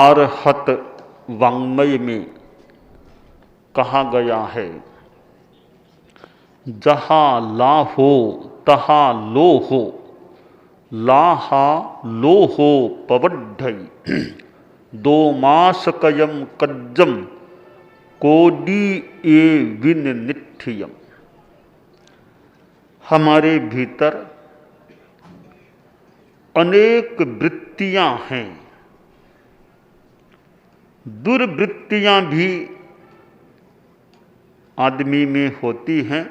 आरहत वाङ्मय में कहा गया है, जहाँ ला हो तहाँ लो हो, लाहा लो हो पवड्ढई, दो मास कयम कज्जम कोडी ए विन निठ्ठियम। हमारे भीतर अनेक वृत्तियां हैं। दुर्वृत्तियां भी आदमी में होती हैं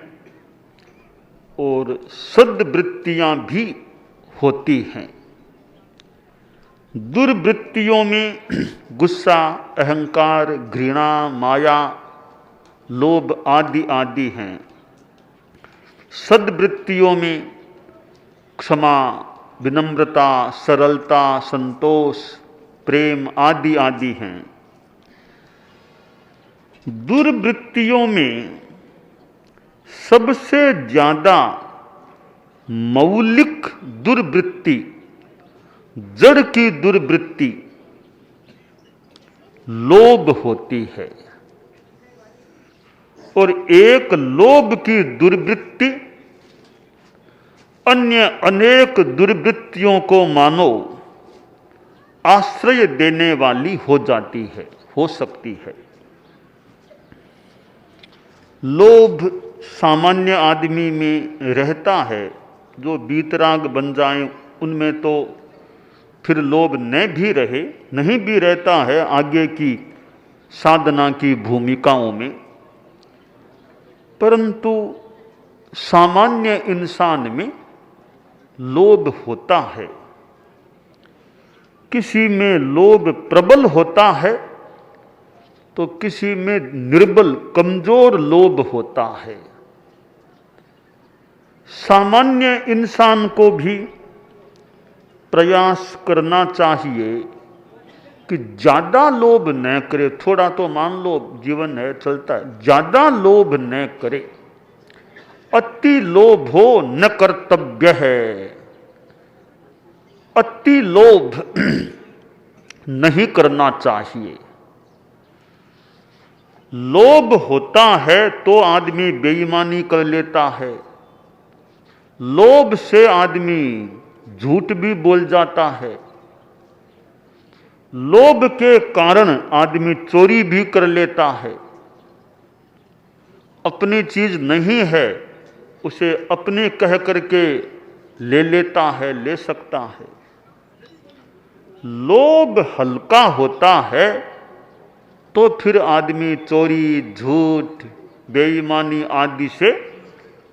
और सद्वृत्तियां भी होती हैं। दुर्वृत्तियों में गुस्सा, अहंकार, घृणा, माया, लोभ आदि आदि हैं। सद्वृत्तियों में क्षमा, विनम्रता, सरलता, संतोष, प्रेम आदि आदि हैं। दुर्वृत्तियों में सबसे ज्यादा मौलिक दुर्वृत्ति, जड़ की दुर्वृत्ति लोभ होती है। और एक लोभ की दुर्वृत्ति अन्य अनेक दुर्वृत्तियों को मानो आश्रय देने वाली हो जाती है, हो सकती है। लोभ सामान्य आदमी में रहता है। जो बीतराग बन जाए उनमें तो फिर लोभ न भी रहे, नहीं भी रहता है आगे की साधना की भूमिकाओं में। परंतु सामान्य इंसान में लोभ होता है। किसी में लोभ प्रबल होता है तो किसी में निर्बल, कमजोर लोभ होता है। सामान्य इंसान को भी प्रयास करना चाहिए कि ज्यादा लोभ न करे। थोड़ा तो मान लो जीवन है, चलता है, ज्यादा लोभ न करे। अति लोभ हो न कर्तव्य है। अति लोभ नहीं करना चाहिए। लोभ होता है तो आदमी बेईमानी कर लेता है। लोभ से आदमी झूठ भी बोल जाता है। लोभ के कारण आदमी चोरी भी कर लेता है। अपनी चीज नहीं है उसे अपने कह करके ले लेता है, ले सकता है। लोभ हल्का होता है तो फिर आदमी चोरी, झूठ, बेईमानी आदि से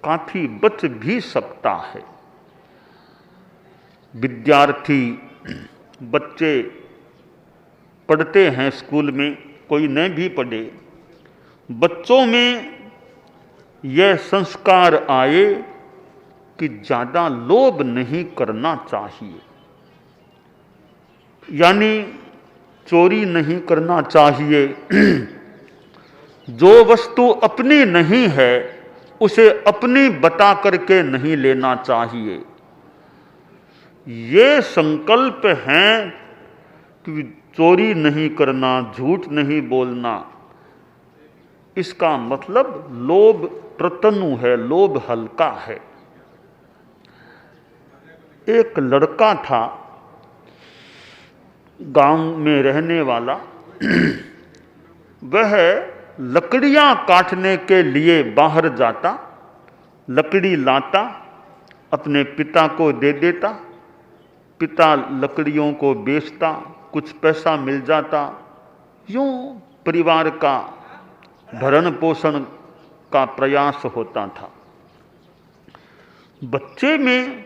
काफी बच भी सकता है। विद्यार्थी, बच्चे पढ़ते हैं स्कूल में, कोई न भी पढ़े, बच्चों में यह संस्कार आए कि ज्यादा लोभ नहीं करना चाहिए। यानी चोरी नहीं करना चाहिए। जो वस्तु अपनी नहीं है उसे अपनी बता करके नहीं लेना चाहिए। ये संकल्प है कि चोरी नहीं करना, झूठ नहीं बोलना। इसका मतलब लोभ प्रतनु है, लोभ हल्का है। एक लड़का था गांव में रहने वाला। वह लकड़ियां काटने के लिए बाहर जाता, लकड़ी लाता, अपने पिता को दे देता। पिता लकड़ियों को बेचता, कुछ पैसा मिल जाता। यूं परिवार का भरण पोषण का प्रयास होता था। बच्चे में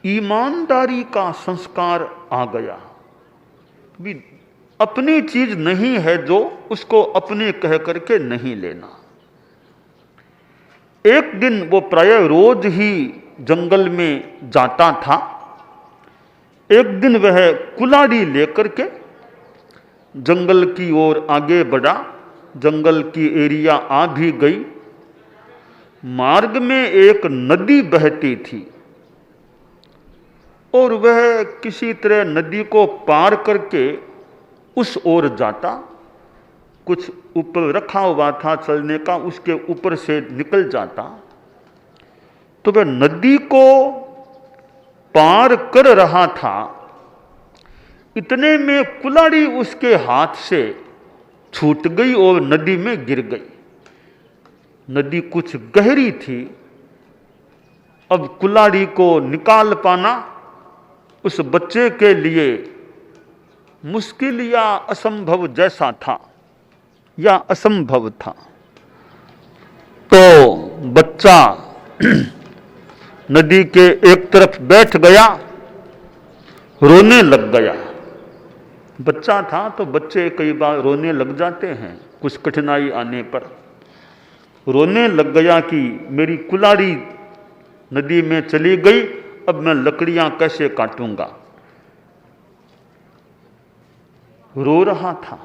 ईमानदारी का संस्कार आ गया। भी अपनी चीज नहीं है जो उसको अपने कह करके नहीं लेना। एक दिन वो प्रायः रोज ही जंगल में जाता था। एक दिन वह कुल्हाड़ी लेकर के जंगल की ओर आगे बढ़ा। जंगल की एरिया आ भी गई। मार्ग में एक नदी बहती थी और वह किसी तरह नदी को पार करके उस ओर जाता, कुछ ऊपर रखा हुआ था चलने का, उसके ऊपर से निकल जाता, तो वह नदी को पार कर रहा था। इतने में कुल्हाड़ी उसके हाथ से छूट गई और नदी में गिर गई। नदी कुछ गहरी थी, अब कुल्हाड़ी को निकाल पाना उस बच्चे के लिए मुश्किल या असंभव जैसा था, या असंभव था। तो बच्चा नदी के एक तरफ बैठ गया, रोने लग गया। बच्चा था तो बच्चे कई बार रोने लग जाते हैं कुछ कठिनाई आने पर। रोने लग गया कि मेरी कुल्हाड़ी नदी में चली गई, अब मैं लकड़ियां कैसे काटूंगा। रो रहा था।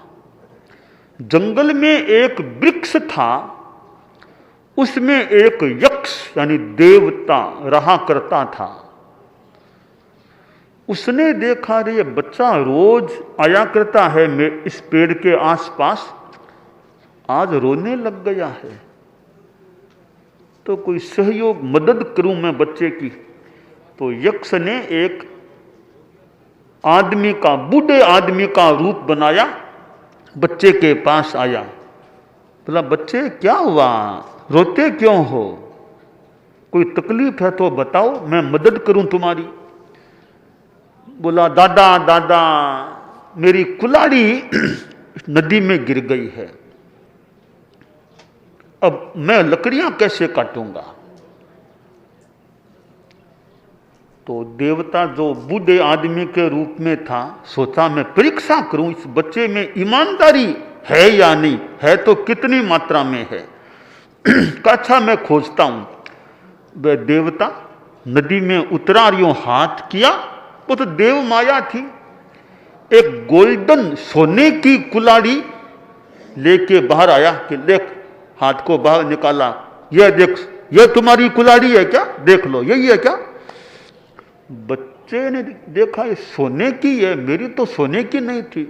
जंगल में एक वृक्ष था, उसमें एक यक्ष यानी देवता रहा करता था। उसने देखा रे ये बच्चा रोज आया करता है मैं इस पेड़ के आसपास, आज रोने लग गया है, तो कोई सहयोग मदद करूं मैं बच्चे की। तो यक्ष ने एक आदमी का, बूढ़े आदमी का रूप बनाया, बच्चे के पास आया। बोला बच्चे क्या हुआ, रोते क्यों हो, कोई तकलीफ है तो बताओ मैं मदद करूं तुम्हारी। बोला दादा दादा मेरी कुल्हाड़ी नदी में गिर गई है, अब मैं लकड़ियां कैसे काटूंगा। तो देवता जो बूढ़े आदमी के रूप में था, सोचा मैं परीक्षा करूं इस बच्चे में ईमानदारी है या नहीं है, तो कितनी मात्रा में है। अच्छा मैं खोजता हूं। वह देवता नदी में उतरा, यूं हाथ किया, वो तो देव माया थी। एक गोल्डन सोने की कुल्हाड़ी लेके बाहर आया कि देख, हाथ को बाहर निकाला, यह देख, यह तुम्हारी कुल्हाड़ी है क्या, देख लो यही है क्या। बच्चे ने देखा ये सोने की है, मेरी तो सोने की नहीं थी।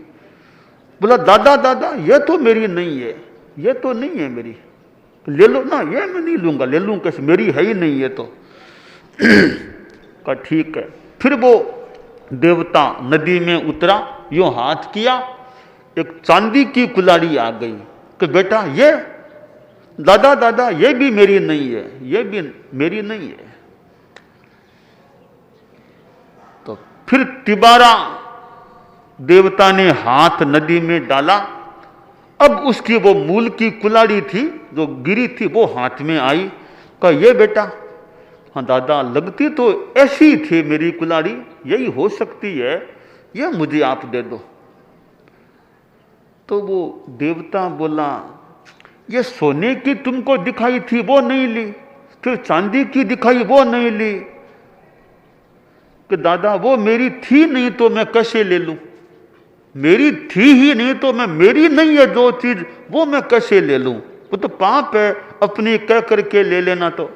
बोला दादा दादा ये तो मेरी नहीं है, ये तो नहीं है मेरी, ले लो ना। ये मैं नहीं लूंगा, ले लूं कैसे, मेरी है ही नहीं ये तो। कहा ठीक है। फिर वो देवता नदी में उतरा, यूं हाथ किया, एक चांदी की कुल्हाड़ी आ गई कि बेटा ये, दादा दादा ये भी मेरी नहीं है, ये भी मेरी नहीं है। तो फिर तिबारा देवता ने हाथ नदी में डाला, अब उसकी वो मूल की कुल्हाड़ी थी जो गिरी थी वो हाथ में आई। कहा ये बेटा, हाँ दादा लगती तो ऐसी थी मेरी कुल्हाड़ी, यही हो सकती है, ये मुझे आप दे दो। तो वो देवता बोला ये सोने की तुमको दिखाई थी वो नहीं ली, फिर चांदी की दिखाई वो नहीं ली, कि दादा वो मेरी थी नहीं तो मैं कैसे ले लूं, मेरी थी ही नहीं तो मैं, मेरी नहीं है जो चीज वो मैं कैसे ले लूं, वो तो पाप है अपनी कह करके ले लेना। तो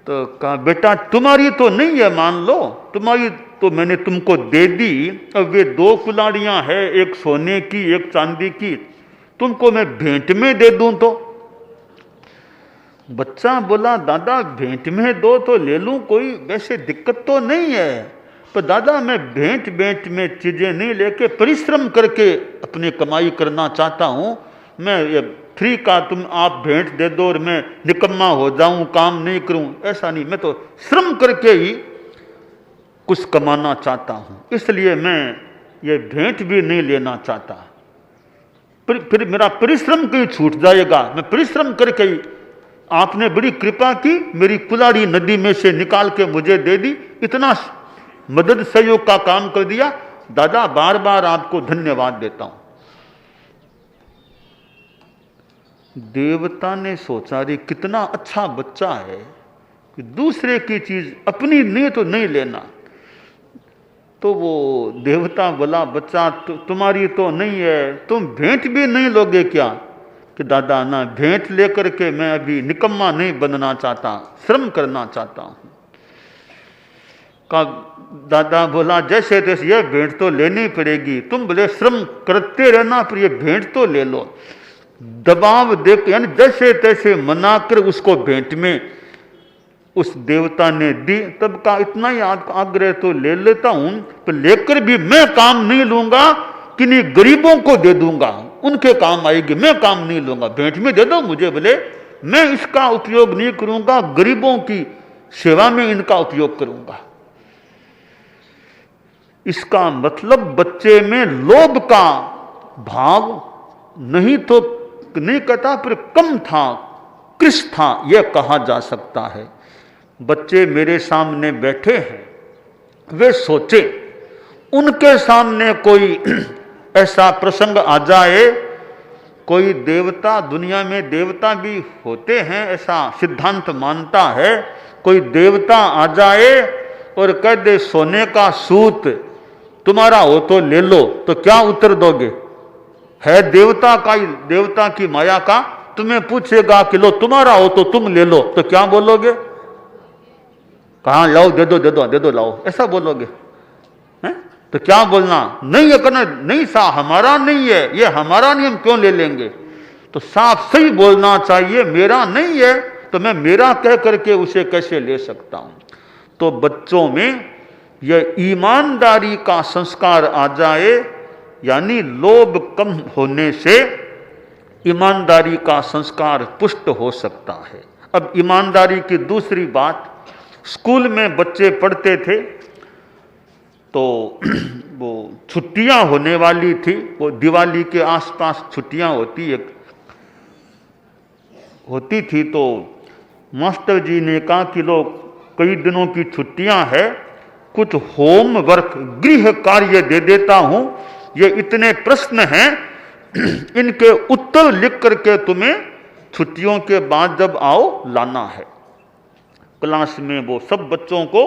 कहा बेटा तुम्हारी तो नहीं है, मान लो तुम्हारी तो मैंने तुमको दे दी, अब वे दो कुल्हाड़ियां हैं, एक सोने की एक चांदी की, तुमको मैं भेंट में दे दूं तो। बच्चा बोला दादा भेंट में दो तो ले लूं, कोई वैसे दिक्कत तो नहीं है, पर दादा मैं भेंट भेंट में चीजें नहीं लेके परिश्रम करके अपनी कमाई करना चाहता हूं। मैं ये फ्री का तुम आप भेंट दे दो और मैं निकम्मा हो जाऊं, काम नहीं करूं, ऐसा नहीं, मैं तो श्रम करके ही कुछ कमाना चाहता हूं, इसलिए मैं ये भेंट भी नहीं लेना चाहता। फिर मेरा परिश्रम कहीं छूट जाएगा, मैं परिश्रम करके ही, आपने बड़ी कृपा की, मेरी कुल्हाड़ी नदी में से निकाल के मुझे दे दी, इतना मदद सहयोग का काम कर दिया, दादा बार बार आपको धन्यवाद देता हूं। देवता ने सोचा रे कितना अच्छा बच्चा है कि दूसरे की चीज अपनी नहीं तो नहीं लेना। तो वो देवता बोला बच्चा तुम्हारी तो नहीं है, तुम भेंट भी नहीं लोगे क्या। कि दादा ना, भेंट लेकर के मैं अभी निकम्मा नहीं बनना चाहता, श्रम करना चाहता हूं। का दादा बोला जैसे तैसे ये भेंट तो लेनी पड़ेगी, तुम बोले श्रम करते रहना पर ये भेंट तो ले लो। दबाव देख यानी जैसे तैसे मनाकर उसको भेंट में उस देवता ने दी। तब का इतना ही आग्रह तो ले लेता हूं, पर लेकर भी मैं काम नहीं लूंगा, किन्हीं गरीबों को दे दूंगा, उनके काम आएगी, मैं काम नहीं लूंगा। भेंट में दे दो मुझे, बोले मैं इसका उपयोग नहीं करूंगा, गरीबों की सेवा में इनका उपयोग करूंगा। इसका मतलब बच्चे में लोभ का भाव नहीं तो नहीं कहता, पर कम था, कृष था, यह कहा जा सकता है। बच्चे मेरे सामने बैठे हैं, वे सोचे उनके सामने कोई ऐसा प्रसंग आ जाए, कोई देवता, दुनिया में देवता भी होते हैं ऐसा सिद्धांत मानता है, कोई देवता आ जाए और कह दे सोने का सूत तुम्हारा हो तो ले लो, तो क्या उत्तर दोगे? है देवता का, देवता की माया का, तुम्हें पूछेगा कि लो तुम्हारा हो तो तुम ले लो, तो क्या बोलोगे? कहाँ लाओ, दे दो दे दो दे दो लाओ, ऐसा बोलोगे? हैं? तो क्या बोलना? नहीं है करना, नहीं सा हमारा नहीं है, ये हमारा नहीं, हम क्यों ले लेंगे? तो साफ सही बोलना चाहिए, मेरा नहीं है तो मैं मेरा कह करके उसे कैसे ले सकता हूं। तो बच्चों में यह ईमानदारी का संस्कार आ जाए, यानी लोभ कम होने से ईमानदारी का संस्कार पुष्ट हो सकता है। अब ईमानदारी की दूसरी बात, स्कूल में बच्चे पढ़ते थे तो वो छुट्टियां होने वाली थी, वो दिवाली के आसपास छुट्टियां होती थी, तो मास्टर जी ने कहा कि लोग कई दिनों की छुट्टियां है, कुछ होमवर्क गृह कार्य दे देता हूं, ये इतने प्रश्न हैं, इनके उत्तर लिख करके तुम्हें छुट्टियों के बाद जब आओ लाना है। क्लास में वो सब बच्चों को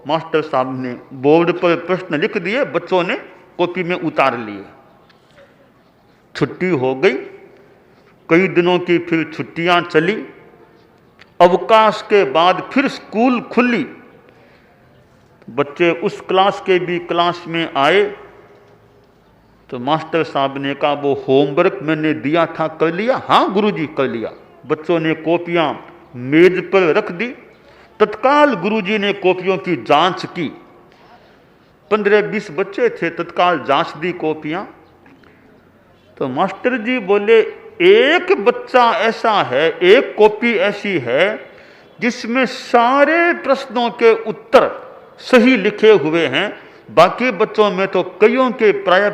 मास्टर साहब ने बोर्ड पर प्रश्न लिख दिए, बच्चों ने कॉपी में उतार लिए। छुट्टी हो गई, कई दिनों की फिर छुट्टियां चली, अवकाश के बाद फिर स्कूल खुली, बच्चे उस क्लास के भी क्लास में आए, तो मास्टर साहब ने कहा वो होमवर्क मैंने दिया था कर लिया? हाँ गुरुजी कर लिया। बच्चों ने कॉपियां मेज पर रख दी, तत्काल गुरुजी ने कॉपियों की जांच की, 15-20 बच्चे थे, तत्काल जांच दी कॉपियां। तो मास्टर जी बोले एक बच्चा ऐसा है, एक कॉपी ऐसी है जिसमें सारे प्रश्नों के उत्तर सही लिखे हुए हैं, बाकी बच्चों में तो कईयों के प्राय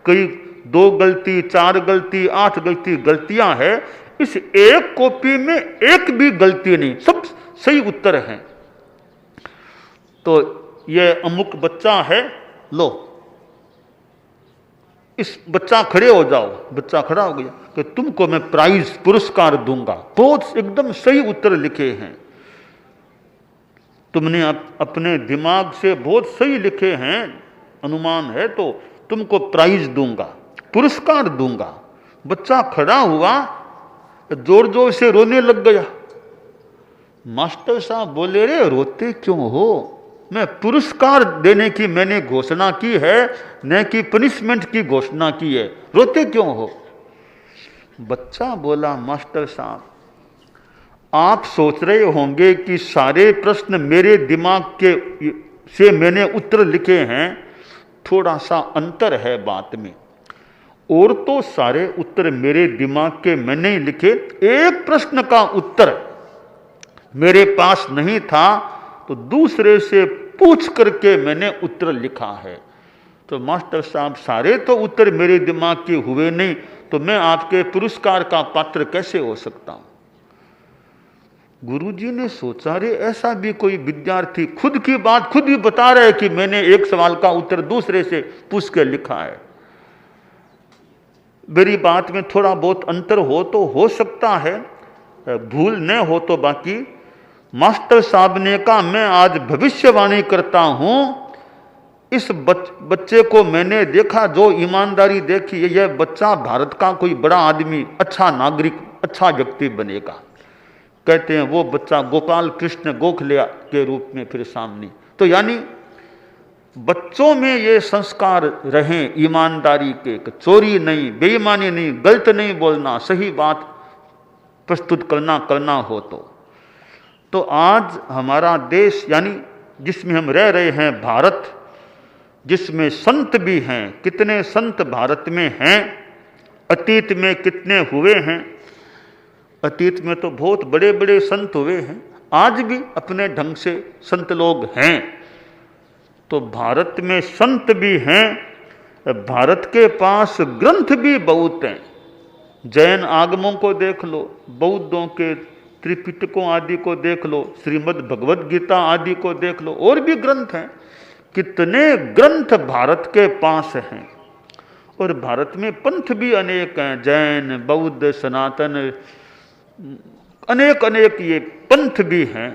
कई 2 गलती, 4 गलती, 8 गलतियां हैं, इस एक कॉपी में एक भी गलती नहीं, सब सही उत्तर हैं। तो ये अमुक बच्चा है, लो इस बच्चा खड़े हो जाओ, बच्चा खड़ा हो गया कि तुमको मैं प्राइज पुरस्कार दूंगा, बहुत एकदम सही उत्तर लिखे हैं, तुमने अपने दिमाग से बहुत सही लिखे हैं, अनुमान है, तो तुमको प्राइज दूंगा, पुरस्कार दूंगा। बच्चा खड़ा हुआ, जोर जोर से रोने लग गया। मास्टर साहब बोले रे रोते क्यों हो, मैं पुरस्कार देने की मैंने घोषणा की है, न कि पनिशमेंट की घोषणा की है, रोते क्यों हो? बच्चा बोला मास्टर साहब आप सोच रहे होंगे कि सारे प्रश्न मेरे दिमाग के से मैंने उत्तर लिखे हैं, थोड़ा सा अंतर है बात में, और तो सारे उत्तर मेरे दिमाग के मैंने ही लिखे, एक प्रश्न का उत्तर मेरे पास नहीं था तो दूसरे से पूछ करके मैंने उत्तर लिखा है। तो मास्टर साहब सारे तो उत्तर मेरे दिमाग के हुए नहीं, तो मैं आपके पुरस्कार का पात्र कैसे हो सकता हूं? गुरुजी ने सोचा रे ऐसा भी कोई विद्यार्थी खुद की बात खुद ही बता रहे कि मैंने एक सवाल का उत्तर दूसरे से पूछ के लिखा है। मेरी बात में थोड़ा बहुत अंतर हो तो हो सकता है, भूल न हो तो बाकी मास्टर साहब ने कहा मैं आज भविष्यवाणी करता हूं, इस बच्चे को मैंने देखा, जो ईमानदारी देखी, यह बच्चा भारत का कोई बड़ा आदमी, अच्छा नागरिक, अच्छा व्यक्ति बनेगा। कहते हैं वो बच्चा गोपाल कृष्ण गोखले के रूप में फिर सामने, तो यानी बच्चों में ये संस्कार रहें ईमानदारी के, चोरी नहीं, बेईमानी नहीं, गलत नहीं बोलना, सही बात प्रस्तुत करना हो तो आज हमारा देश यानी जिसमें हम रह रहे हैं भारत, जिसमें संत भी हैं, कितने संत भारत में हैं, अतीत में कितने हुए हैं, अतीत में तो बहुत बड़े बड़े संत हुए हैं, आज भी अपने ढंग से संत लोग हैं। तो भारत में संत भी हैं, भारत के पास ग्रंथ भी बहुत हैं। जैन आगमों को देख लो, बौद्धों के त्रिपिटकों आदि को देख लो, श्रीमद् भगवद गीता आदि को देख लो, और भी ग्रंथ हैं। कितने ग्रंथ भारत के पास हैं। और भारत में पंथ भी अनेक हैं, जैन, बौद्ध, सनातन, अनेक अनेक ये पंथ भी हैं।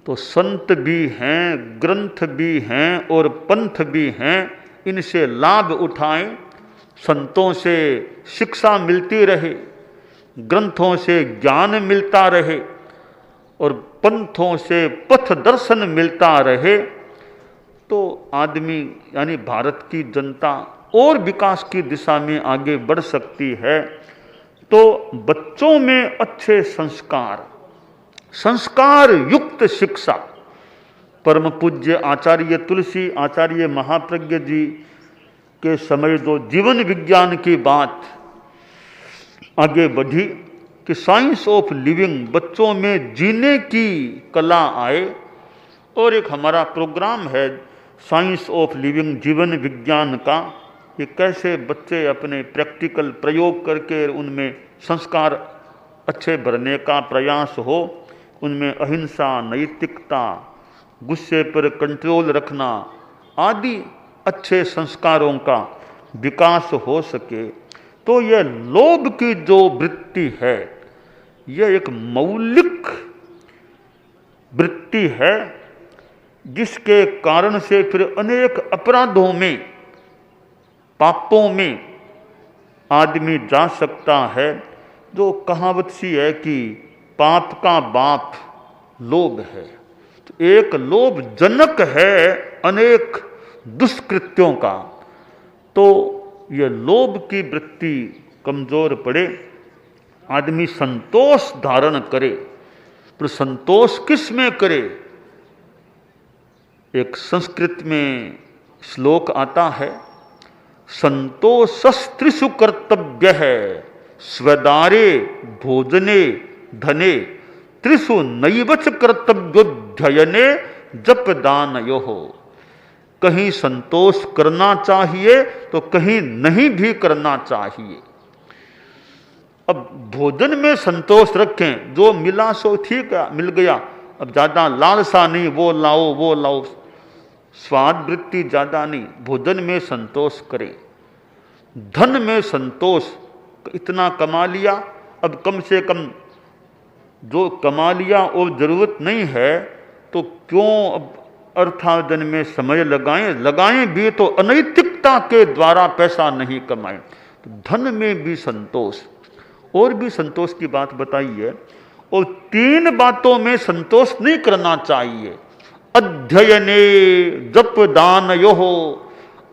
तो संत भी हैं, ग्रंथ भी हैं और पंथ भी हैं। इनसे लाभ उठाएं, संतों से शिक्षा मिलती रहे, ग्रंथों से ज्ञान मिलता रहे और पंथों से पथ दर्शन मिलता रहे, तो आदमी यानी भारत की जनता और विकास की दिशा में आगे बढ़ सकती है। तो बच्चों में अच्छे संस्कार, संस्कार युक्त शिक्षा, परम पूज्य आचार्य तुलसी, आचार्य महाप्रज्ञ जी के समय जो जीवन विज्ञान की बात आगे बढ़ी कि साइंस ऑफ लिविंग, बच्चों में जीने की कला आए। और एक हमारा प्रोग्राम है साइंस ऑफ लिविंग, जीवन विज्ञान का, कि कैसे बच्चे अपने प्रैक्टिकल प्रयोग करके उनमें संस्कार अच्छे भरने का प्रयास हो, उनमें अहिंसा, नैतिकता, गुस्से पर कंट्रोल रखना आदि अच्छे संस्कारों का विकास हो सके। तो यह लोभ की जो वृत्ति है, यह एक मौलिक वृत्ति है, जिसके कारण से फिर अनेक अपराधों में, पापों में आदमी जा सकता है। जो कहावत सी है कि पाप का बाप लोभ है। तो एक लोभ जनक है अनेक दुष्कृत्यों का। तो यह लोभ की वृत्ति कमजोर पड़े, आदमी संतोष धारण करे। पर संतोष किस में करे? एक संस्कृत में श्लोक आता है, संतोषस्त्रिषु कर्तव्य है, स्वदारे भोजने धने, त्रिषु नैवच कर्तव्योध्ययने जप दानयोः। कहीं संतोष करना चाहिए तो कहीं नहीं भी करना चाहिए। अब भोजन में संतोष रखें, जो मिला सो ठीक है, मिल गया, अब ज्यादा लालसा नहीं, वो लाओ वो लाओ, स्वाद वृत्ति ज्यादा नहीं, भोजन में संतोष करें। धन में संतोष, इतना कमा लिया, अब कम से कम जो कमा लिया और जरूरत नहीं है तो क्यों अब अर्थार्जन में समय लगाएं भी तो अनैतिकता के द्वारा पैसा नहीं कमाएं। तो धन में भी संतोष, और भी संतोष की बात बताई है। और 3 बातों में संतोष नहीं करना चाहिए। अध्ययने जप दानयोः,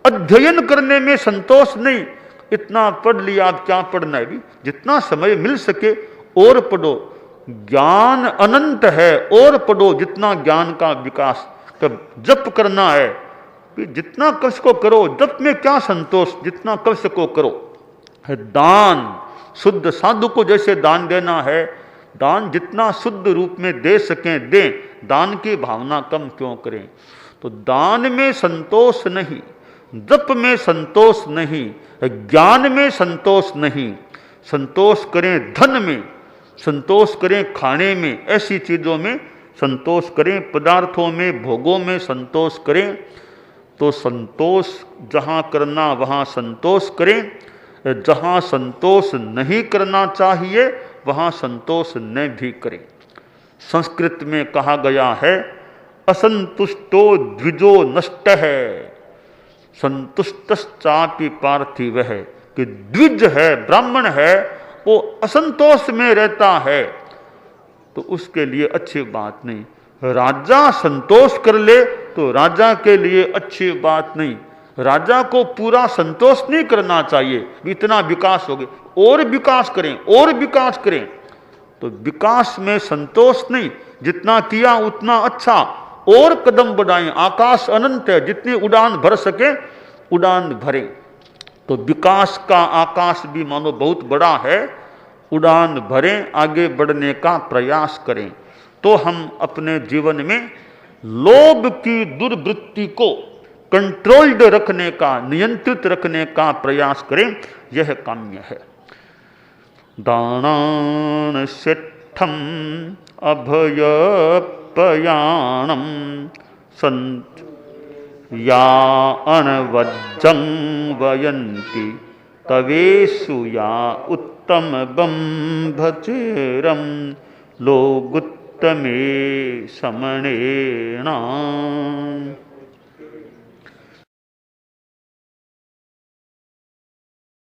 अध्ययन करने में संतोष नहीं, इतना पढ़ लिया, अब क्या पढ़ना है, भी जितना समय मिल सके और पढ़ो। ज्ञान अनंत है, और पढ़ो जितना ज्ञान का विकास। कब जप करना है, जितना कर सको करो, जप में क्या संतोष, जितना कर सको करो। है दान, शुद्ध साधु को जैसे दान देना है, दान जितना शुद्ध रूप में दे सकें दें, दान की भावना कम क्यों करें। तो दान में संतोष नहीं, जप में संतोष नहीं, ज्ञान में संतोष नहीं। संतोष करें धन में, संतोष करें खाने में, ऐसी चीजों में संतोष करें, पदार्थों में, भोगों में संतोष करें। तो संतोष जहाँ करना वहाँ संतोष करें, जहाँ संतोष नहीं करना चाहिए वहाँ संतोष न भी करें। संस्कृत में कहा गया है, असंतुष्टो द्विजो नष्ट है, संतुष्टश्चापि पार्थिव है। कि द्विज है, ब्राह्मण है, वो असंतोष में रहता है तो उसके लिए अच्छी बात नहीं। राजा संतोष कर ले तो राजा के लिए अच्छी बात नहीं। राजा को पूरा संतोष नहीं करना चाहिए, इतना विकास हो गया और विकास करें और विकास करें। तो विकास में संतोष नहीं, जितना किया उतना अच्छा, और कदम बढ़ाएं। आकाश अनंत है, जितनी उड़ान भर सके उड़ान भरें। तो विकास का आकाश भी मानो बहुत बड़ा है, उड़ान भरें, आगे बढ़ने का प्रयास करें। तो हम अपने जीवन में लोभ की दुर्वृत्ति को कंट्रोल्ड रखने का, नियंत्रित रखने का प्रयास करें, यह काम्य है। दानान शिठम अभयपयाणम संत या अनवज्जं वयन्ति तवेषु या उत्तम बम्भचेरम लोगुत्तमे समणेना।